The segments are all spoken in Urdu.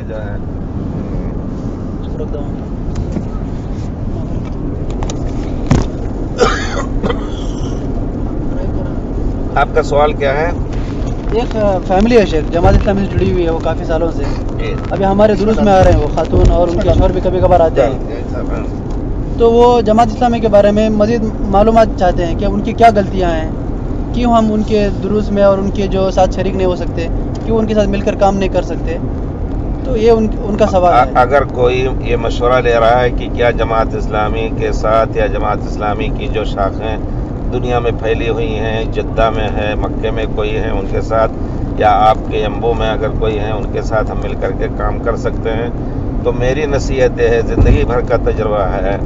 جو ہے آپ کا سوال کیا ہے؟ ایک فیملی ہے شیخ، جماعت اسلامی سے جڑی ہوئی ہے وہ کافی سالوں سے. ابھی ہمارے دروس میں آ رہے ہیں وہ خاتون، اور ان کے شوہر بھی کبھی کبھار آتے ہیں. تو وہ جماعت اسلامی کے بارے میں مزید معلومات چاہتے ہیں کہ ان کی کیا غلطیاں ہیں، کیوں ہم ان کے دروس میں اور ان کے جو ساتھ شریک نہیں ہو سکتے، کیوں ان کے ساتھ مل کر کام نہیں کر سکتے. تو یہ ان کا سوال ہے. اگر کوئی یہ مشورہ لے رہا ہے کہ کیا جماعت اسلامی کے ساتھ یا جماعت اسلامی کی جو شاخیں دنیا میں پھیلی ہوئی ہیں، جدہ میں ہے، مکے میں کوئی ہیں ان کے ساتھ، یا آپ کے امبو میں اگر کوئی ہیں ان کے ساتھ ہم مل کر کے کام کر سکتے ہیں، تو میری نصیحت یہ ہے، زندگی بھر کا تجربہ ہے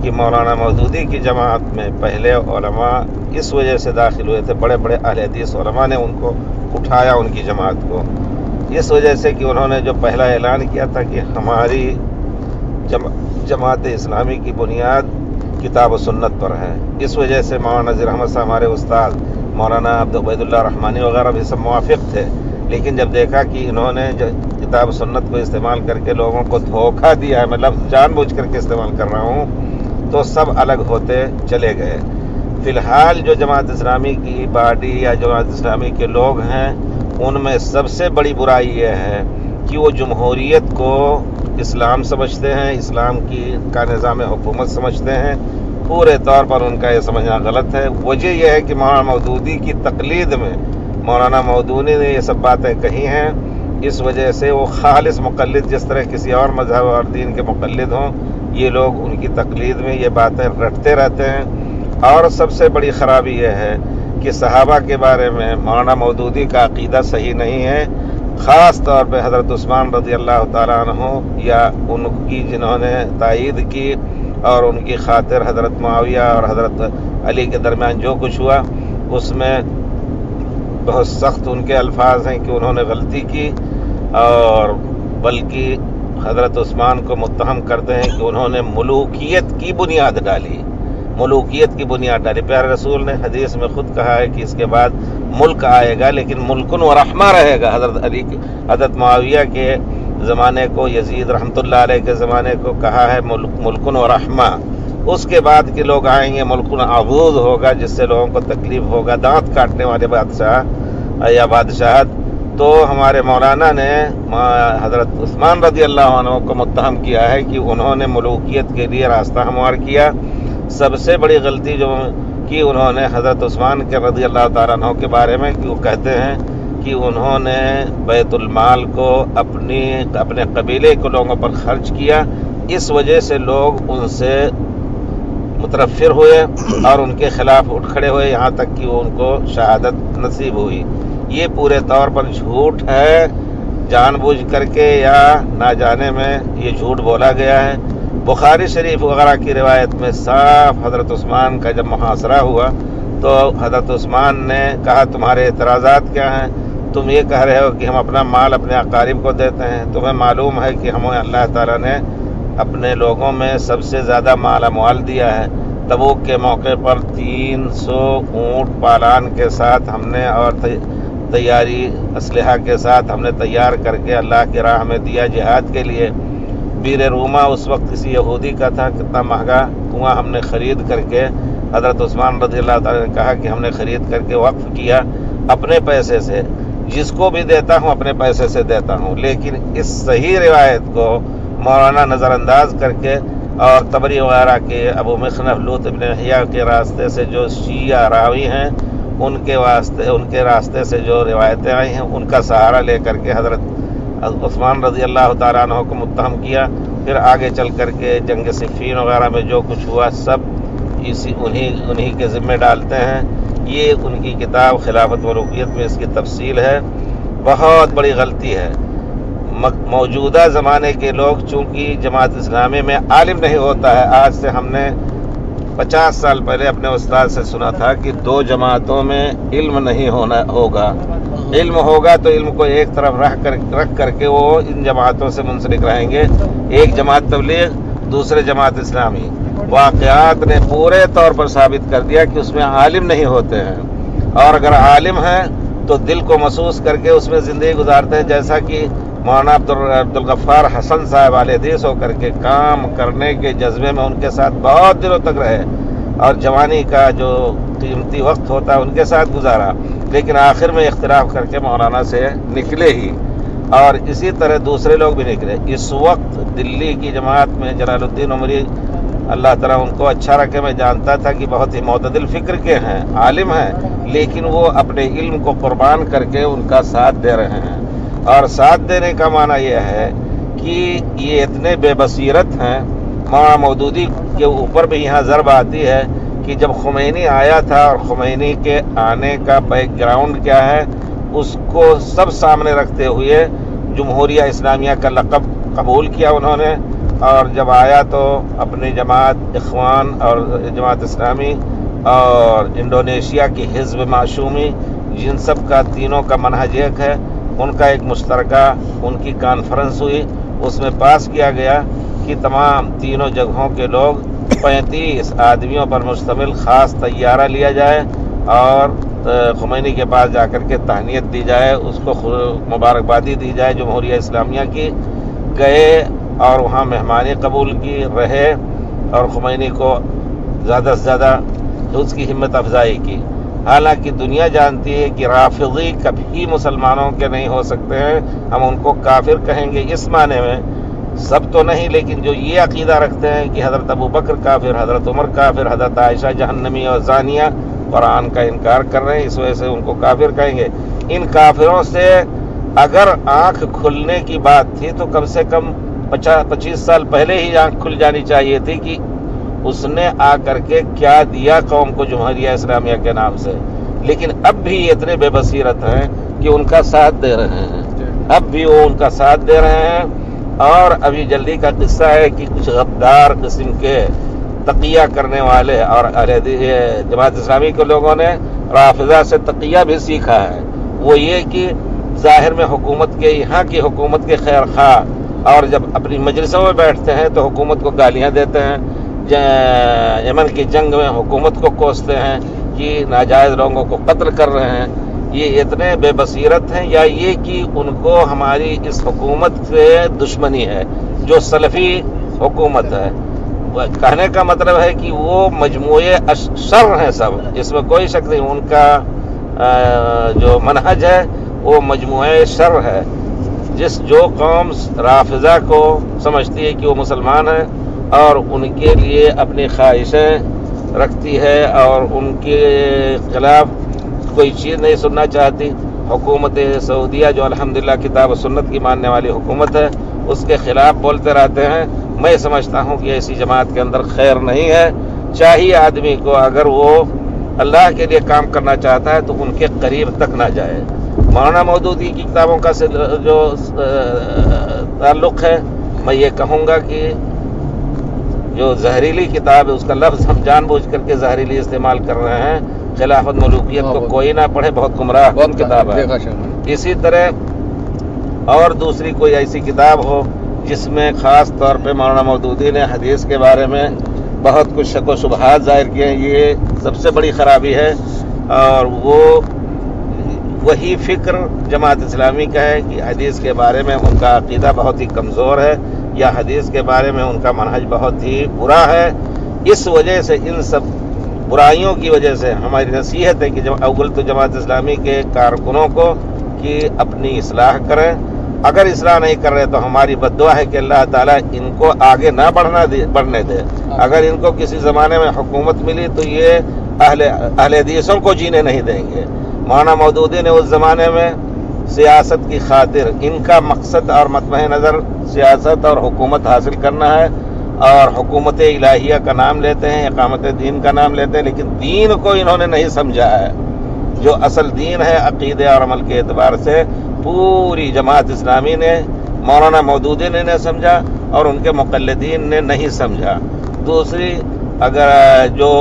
کہ مولانا مودودی کی جماعت میں پہلے علماء اس وجہ سے داخل ہوئے تھے، بڑے بڑے اہل حدیث علماء نے ان کو اٹھایا، ان کی جماعت کو، اس وجہ سے کہ انہوں نے جو پہلا اعلان کیا تھا کہ ہماری جماعت اسلامی کی بنیاد کتاب و سنت پر ہے. اس وجہ سے مولانا نذیر احمد صاحب ہمارے استاد، مولانا عبید اللہ رحمانی وغیرہ بھی سب موافق تھے، لیکن جب دیکھا کہ انہوں نے کتاب و سنت کو استعمال کر کے لوگوں کو دھوکہ دیا ہے، میں لفظ جان بوجھ کر کے استعمال کر رہا ہوں، تو سب الگ ہوتے چلے گئے. فی الحال جو جماعت اسلامی کی باڈی یا جماعت اسلامی کے لوگ ہیں، ان میں سب سے بڑی برائی یہ ہے کہ وہ جمہوریت کو اسلام سمجھتے ہیں، اسلام کا نظام حکومت سمجھتے ہیں. پورے طور پر ان کا یہ سمجھنا غلط ہے. وجہ یہ ہے کہ مولانا مودودی کی تقلید میں مولانا مودودی نے یہ سب باتیں کہی ہیں، اس وجہ سے وہ خالص مقلد، جس طرح کسی اور مذہب اور دین کے مقلد ہوں، یہ لوگ ان کی تقلید میں یہ باتیں رٹتے رہتے ہیں. اور سب سے بڑی خرابی یہ ہے کہ صحابہ کے بارے میں مولانا مودودی کا عقیدہ صحیح نہیں ہے، خاص طور پہ حضرت عثمان رضی اللہ تعالیٰ عنہ یا ان کی جنہوں نے تائید کی، اور ان کی خاطر حضرت معاویہ اور حضرت علی کے درمیان جو کچھ ہوا، اس میں بہت سخت ان کے الفاظ ہیں کہ انہوں نے غلطی کی، اور بلکہ حضرت عثمان کو متہم کرتے ہیں کہ انہوں نے ملوکیت کی بنیاد ڈالی. پیارے رسول نے حدیث میں خود کہا ہے کہ اس کے بعد ملک آئے گا، لیکن ملکن و رحمہ رہے گا. حضرت معاویہ کے زمانے کو، یزید رحمۃ اللہ علیہ کے زمانے کو کہا ہے ملکن و رحمہ. اس کے بعد کے لوگ آئیں گے ملکن عبود ہوگا، جس سے لوگوں کو تکلیف ہوگا، دانت کاٹنے والے بادشاہ یا بادشاہت. تو ہمارے مولانا نے حضرت عثمان رضی اللہ عنہ کو متہم کیا ہے کہ انہوں نے ملوکیت کے لیے راستہ ہموار کیا. سب سے بڑی غلطی جو کی انہوں نے حضرت عثمان کے رضی اللہ تعالیٰ عنہ کے بارے میں، کہ وہ کہتے ہیں کہ انہوں نے بیت المال کو اپنے قبیلے کے لوگوں پر خرچ کیا. اس وجہ سے لوگ ان سے مترفر ہوئے اور ان کے خلاف اٹھ کھڑے ہوئے، یہاں تک کہ ان کو شہادت نصیب ہوئی. یہ پورے طور پر جھوٹ ہے، جان بوجھ کر کے یا نہ جانے میں یہ جھوٹ بولا گیا ہے. بخاری شریف وغیرہ کی روایت میں صاف حضرت عثمان کا جب محاصرہ ہوا تو حضرت عثمان نے کہا تمہارے اعتراضات کیا ہیں؟ تم یہ کہہ رہے ہو کہ ہم اپنا مال اپنے اقارب کو دیتے ہیں، تمہیں معلوم ہے کہ ہمیں اللہ تعالیٰ نے اپنے لوگوں میں سب سے زیادہ مال اموال دیا ہے. تبوک کے موقع پر 300 اونٹ پالان کے ساتھ ہم نے اور تیاری اسلحہ کے ساتھ ہم نے تیار کر کے اللہ کی راہ میں دیا جہاد کے لیے. بیر روما اس وقت کسی یہودی کا تھا، کتنا مہنگا کنواں ہم نے خرید کر کے، حضرت عثمان رضی اللہ تعالیٰ نے کہا کہ ہم نے خرید کر کے وقف کیا اپنے پیسے سے. جس کو بھی دیتا ہوں اپنے پیسے سے دیتا ہوں. لیکن اس صحیح روایت کو مولانا نظر انداز کر کے اور طبری وغیرہ کے ابو مخنف لوط ابن احیاء کے راستے سے جو شیعہ راوی ہیں، ان کے راستے سے جو روایتیں آئی ہیں، ان کا سہارا لے کر کے حضرت عثمان رضی اللہ تعالیٰ عنہ کو متہم کیا. پھر آگے چل کر کے جنگ صفین وغیرہ میں جو کچھ ہوا سب انہی کے ذمہ ڈالتے ہیں. یہ ان کی کتاب خلافت ملوکیت میں اس کی تفصیل ہے. بہت بڑی غلطی ہے. موجودہ زمانے کے لوگ چونکہ جماعت اسلامی میں عالم نہیں ہوتا ہے. آج سے ہم نے 50 سال پہلے اپنے استاد سے سنا تھا کہ 2 جماعتوں میں علم نہیں ہوگا. علم ہوگا تو علم کو ایک طرف رکھ کر کے وہ ان جماعتوں سے منسلک رہیں گے. ایک جماعت تبلیغ، دوسرے جماعت اسلامی. واقعات نے پورے طور پر ثابت کر دیا کہ اس میں عالم نہیں ہوتے ہیں، اور اگر عالم ہیں تو دل کو محسوس کر کے اس میں زندگی گزارتے ہیں. جیسا کہ مولانا عبدالغفار حسن صاحب اہل حدیث ہو کر کے کام کرنے کے جذبے میں ان کے ساتھ بہت دنوں تک رہے اور جوانی کا جو قیمتی وقت ہوتا ہے ان کے ساتھ گزارا، لیکن آخر میں اختلاف کر کے مولانا سے نکلے ہی، اور اسی طرح دوسرے لوگ بھی نکلے۔ اس وقت دلی کی جماعت میں جلال الدین عمری، اللہ تعالیٰ ان کو اچھا رکھے، میں جانتا تھا کہ بہت ہی معتدل فکر کے ہیں، عالم ہیں، لیکن وہ اپنے علم کو قربان کر کے ان کا ساتھ دے رہے ہیں۔ اور ساتھ دینے کا معنی یہ ہے کہ یہ اتنے بے بصیرت ہیں۔ مولانا مودودی کے اوپر بھی یہاں ضرب آتی ہے کہ جب خمینی آیا تھا اور خمینی کے آنے کا بیک گراؤنڈ کیا ہے، اس کو سب سامنے رکھتے ہوئے جمہوریہ اسلامیہ کا لقب قبول کیا انہوں نے، اور جب آیا تو اپنی جماعت اخوان اور جماعت اسلامی اور انڈونیشیا کی حزب معشومی، جن سب کا تینوں کا منہج ایک ہے، ان کا ایک مشترکہ ان کی کانفرنس ہوئی، اس میں پاس کیا گیا کہ تمام تینوں جگہوں کے لوگ 35 آدمیوں پر مشتمل خاص طیارہ لیا جائے اور خمینی کے پاس جا کر کے تہنیت دی جائے، اس کو مبارکبادی دی جائے جمہوریہ اسلامیہ کی۔ گئے اور وہاں مہمانی قبول کی، رہے اور خمینی کو زیادہ سے زیادہ اس کی ہمت افزائی کی۔ حالانکہ دنیا جانتی ہے کہ رافضی کبھی مسلمانوں کے نہیں ہو سکتے ہیں، ہم ان کو کافر کہیں گے اس معنی میں، سب تو نہیں، لیکن جو یہ عقیدہ رکھتے ہیں کہ حضرت ابو بکر کافر، حضرت عمر کافر، حضرت عائشہ جہنمی اور زانیہ، قرآن کا انکار کر رہے ہیں، اس وجہ سے ان کو کافر کہیں گے۔ ان کافروں سے اگر آنکھ کھلنے کی بات تھی تو کم سے کم 25 سال پہلے ہی آنکھ کھل جانی چاہیے تھی کہ اس نے آ کر کے کیا دیا قوم کو جمہوریہ اسلامیہ کے نام سے، لیکن اب بھی اتنے بے بصیرت ہیں کہ ان کا ساتھ دے رہے ہیں، اب بھی وہ ان کا ساتھ دے رہے ہیں۔ اور ابھی جلدی کا قصہ ہے کہ کچھ غدار قسم کے تقیہ کرنے والے اور جماعت اسلامی کے لوگوں نے رافضہ سے تقیہ بھی سیکھا ہے، وہ یہ کہ ظاہر میں حکومت کے، یہاں کی حکومت کے خیر خواہ، اور جب اپنی مجلسوں میں بیٹھتے ہیں تو حکومت کو گالیاں دیتے ہیں، یمن کی جنگ میں حکومت کو کوستے ہیں کہ ناجائز لوگوں کو قتل کر رہے ہیں۔ یہ اتنے بے بصیرت ہیں، یا یہ کہ ان کو ہماری اس حکومت سے دشمنی ہے جو سلفی حکومت ہے۔ کہنے کا مطلب ہے کہ وہ مجموعے شر ہیں سب، اس میں کوئی شک نہیں، ان کا جو منہج ہے وہ مجموعے شر ہے۔ جو قوم رافضہ کو سمجھتی ہے کہ وہ مسلمان ہیں اور ان کے لیے اپنی خواہشیں رکھتی ہے اور ان کے خلاف کوئی چیز نہیں سننا چاہتی، حکومت سعودیہ جو الحمدللہ کتاب و سنت کی ماننے والی حکومت ہے، اس کے خلاف بولتے رہتے ہیں۔ میں سمجھتا ہوں کہ ایسی جماعت کے اندر خیر نہیں ہے۔ چاہیے آدمی کو اگر وہ اللہ کے لیے کام کرنا چاہتا ہے تو ان کے قریب تک نہ جائے۔ مولانا مودودی کی کتابوں کا جو تعلق ہے، میں یہ کہوں گا کہ جو زہریلی کتاب ہے اس کا لفظ ہم جان بوجھ کر کے زہریلی استعمال کر رہے ہیں، خلافت ملوکیت کو کوئی نہ پڑھے، بہت گمراہ کتاب ہے۔ اسی طرح اور دوسری کوئی ایسی کتاب ہو جس میں خاص طور پہ مولانا مودودی نے حدیث کے بارے میں بہت کچھ شک و شبہات ظاہر کیے ہیں، یہ سب سے بڑی خرابی ہے۔ اور وہی فکر جماعت اسلامی کا ہے کہ حدیث کے بارے میں ان کا عقیدہ بہت ہی کمزور ہے، یا حدیث کے بارے میں ان کا منہج بہت ہی برا ہے۔ اس وجہ سے، ان سب برائیوں کی وجہ سے ہماری نصیحت ہے کہ اول تو جماعت اسلامی کے کارکنوں کو کہ اپنی اصلاح کریں، اگر اصلاح نہیں کر رہے تو ہماری بد دعا ہے کہ اللہ تعالیٰ ان کو آگے نہ بڑھنے دے۔ اگر ان کو کسی زمانے میں حکومت ملی تو یہ اہل حدیثوں کو جینے نہیں دیں گے۔ مولانا مودودی نے اس زمانے میں سیاست کی خاطر، ان کا مقصد اور مطمع نظر سیاست اور حکومت حاصل کرنا ہے، اور حکومت الہیہ کا نام لیتے ہیں، اقامت دین کا نام لیتے ہیں، لیکن دین کو انہوں نے نہیں سمجھا ہے۔ جو اصل دین ہے عقیدے اور عمل کے اعتبار سے پوری جماعت اسلامی نے، مولانا مودودی نے نہیں سمجھا اور ان کے مقلدین نے نہیں سمجھا۔ دوسری، اگر جو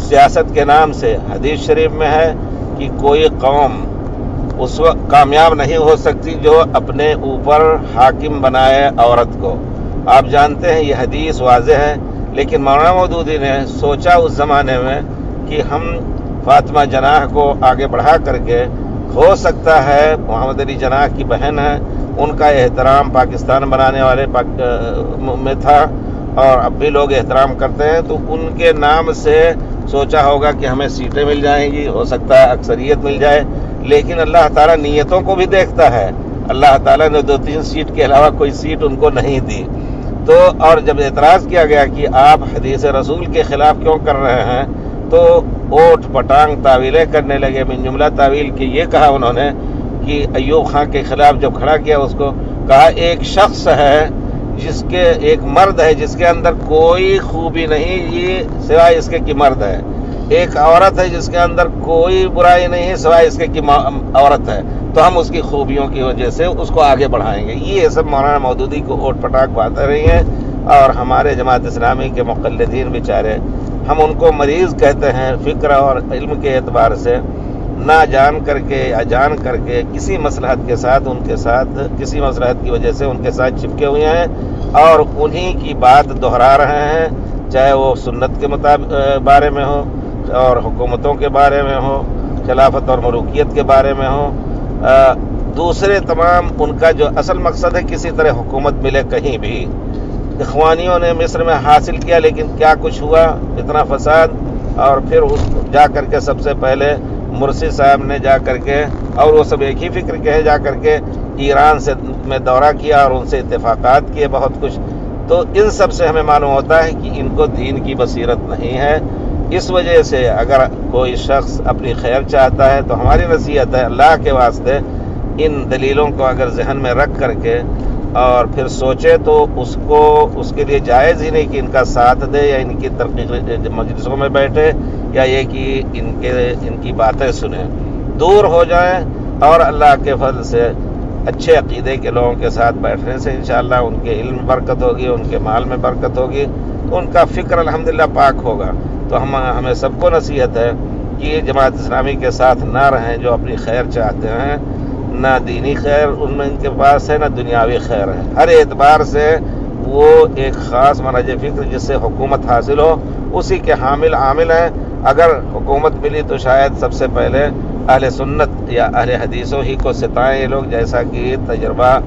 سیاست کے نام سے حدیث شریف میں ہے کہ کوئی قوم اس وقت کامیاب نہیں ہو سکتی جو اپنے اوپر حاکم بنائے عورت کو۔ آپ جانتے ہیں یہ حدیث واضح ہے، لیکن مولانا مودودی نے سوچا اس زمانے میں کہ ہم فاطمہ جناح کو آگے بڑھا کر کے، ہو سکتا ہے محمد علی جناح کی بہن ہے ان کا احترام پاکستان بنانے والے میں تھا اور اب بھی لوگ احترام کرتے ہیں، تو ان کے نام سے سوچا ہوگا کہ ہمیں سیٹیں مل جائیں گی، ہو سکتا ہے اکثریت مل جائے، لیکن اللہ تعالیٰ نیتوں کو بھی دیکھتا ہے۔ اللہ تعالیٰ نے 2-3 سیٹ کے علاوہ کوئی سیٹ ان کو نہیں دی۔ تو اور جب اعتراض کیا گیا کہ آپ حدیث رسول کے خلاف کیوں کر رہے ہیں، تو اوٹ پٹانگ تعویلیں کرنے لگے۔ من جملہ تعویل کی یہ کہا انہوں نے کہ ایوب خان کے خلاف جب کھڑا کیا، اس کو کہا ایک شخص ہے جس کے، ایک مرد ہے جس کے اندر کوئی خوبی نہیں یہ سوائے اس کے کہ مرد ہے، ایک عورت ہے جس کے اندر کوئی برائی نہیں ہے سوائے اس کے کہ عورت ہے، تو ہم اس کی خوبیوں کی وجہ سے اس کو آگے بڑھائیں گے۔ یہ سب مولانا مودودی کو اوٹ پٹاک باتیں رہی ہیں، اور ہمارے جماعت اسلامی کے مقلدین بیچارے، ہم ان کو مریض کہتے ہیں فکر اور علم کے اعتبار سے، نہ جان کر کے یا جان کر کے کسی مصلحت کے ساتھ ان کے ساتھ، کسی مصلحت کی وجہ سے ان کے ساتھ چپکے ہوئے ہیں اور انہی کی بات دہرا رہے ہیں، چاہے وہ سنت کے بارے میں ہو اور حکومتوں کے بارے میں ہو، خلافت اور ملوکیت کے بارے میں ہو، دوسرے تمام ان کا جو اصل مقصد ہے کسی طرح حکومت ملے کہیں بھی۔ اخوانیوں نے مصر میں حاصل کیا، لیکن کیا کچھ ہوا، اتنا فساد، اور پھر جا کر کے سب سے پہلے مرسی صاحب نے جا کر کے، اور وہ سب ایک ہی فکر کے ہیں، جا کر کے ایران سے میں دورہ کیا اور ان سے اتفاقات کیے بہت کچھ۔ تو ان سب سے ہمیں معلوم ہوتا ہے کہ ان کو دین کی بصیرت نہیں ہے۔ اس وجہ سے اگر کوئی شخص اپنی خیر چاہتا ہے تو ہماری نصیحت ہے اللہ کے واسطے ان دلیلوں کو اگر ذہن میں رکھ کر کے اور پھر سوچے تو اس کو، اس کے لیے جائز ہی نہیں کہ ان کا ساتھ دے یا ان کی ترقی مجلسوں میں بیٹھے یا یہ کہ ان کی باتیں سنیں، دور ہو جائیں، اور اللہ کے فضل سے اچھے عقیدے کے لوگوں کے ساتھ بیٹھنے سے انشاءاللہ ان کے علم میں برکت ہوگی، ان کے مال میں برکت ہوگی، ان کا فکر الحمدللہ پاک ہوگا۔ تو ہمیں سب کو نصیحت ہے کہ یہ جماعت اسلامی کے ساتھ نہ رہیں جو اپنی خیر چاہتے ہیں، نہ دینی خیر ان میں ان کے پاس ہے، نہ دنیاوی خیر ہے، ہر اعتبار سے وہ ایک خاص منہج فکر جس سے حکومت حاصل ہو اسی کے حامل عامل ہیں۔ اگر حکومت ملی تو شاید سب سے پہلے اہل سنت یا اہل حدیثوں ہی کو ستائیں یہ لوگ، جیسا کہ تجربہ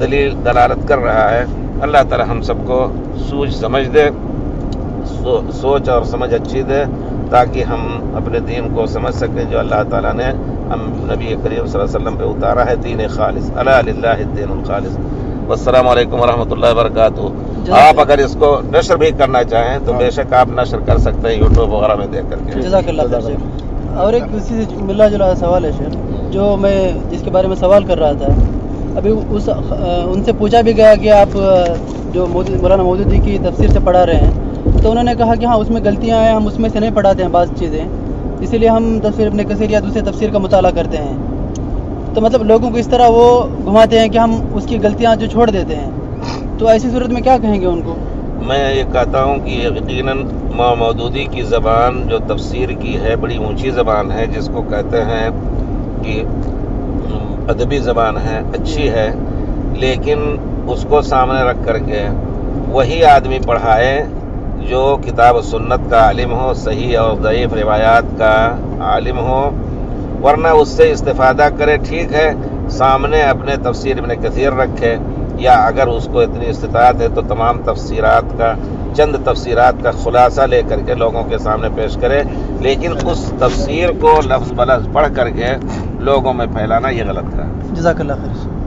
دلیل دلالت کر رہا ہے۔ اللہ تعالی ہم سب کو سوچ سمجھ دے، سوچ اور سمجھ اچھی دے، تاکہ ہم اپنے دین کو سمجھ سکیں جو اللہ تعالیٰ نے ہم نبی کریم صلی اللہ علیہ وسلم پہ اتارا ہے، دین خالص، الا للہ الدین الخالص۔ والسلام علیکم ورحمۃ اللہ وبرکاتہ۔ آپ اگر اس کو نشر بھی کرنا چاہیں تو بے شک آپ نشر کر سکتے ہیں یوٹیوب وغیرہ میں دیکھ کر کے۔ جزاک اللہ خیر۔ اور ایک اسی سے ملا جلا سوال ہے شیخ، جو میں جس کے بارے میں سوال کر رہا تھا، ابھی ان سے پوچھا بھی گیا کہ آپ جو مولانا مودودی کی تفسیر سے پڑھا رہے ہیں، تو انہوں نے کہا کہ ہاں اس میں غلطیاں ہیں، ہم اس میں سے نہیں پڑھاتے ہیں بعض چیزیں، اسی لیے ہم تفسیر ابن کثیر یا دوسرے تفسیر کا مطالعہ کرتے ہیں۔ تو مطلب لوگوں کو اس طرح وہ گھماتے ہیں کہ ہم اس کی غلطیاں جو چھوڑ دیتے ہیں، تو ایسی صورت میں کیا کہیں گے ان کو؟ میں یہ کہتا ہوں کہ یقیناً مودودی کی زبان جو تفسیر کی ہے بڑی اونچی زبان ہے، جس کو کہتے ہیں کہ ادبی زبان ہے، اچھی ہے، لیکن اس کو سامنے رکھ کر کے وہی آدمی پڑھائے جو کتاب و سنت کا عالم ہو، صحیح اور ضعیف روایات کا عالم ہو، ورنہ اس سے استفادہ کرے، ٹھیک ہے، سامنے اپنے تفسیر ابن کثیر رکھے، یا اگر اس کو اتنی استطاعت ہے تو تمام تفسیرات کا، چند تفسیرات کا خلاصہ لے کر کے لوگوں کے سامنے پیش کرے، لیکن اس تفسیر کو لفظ بلفظ پڑھ کر کے لوگوں میں پھیلانا یہ غلط ہے۔ جزاک اللہ خیر۔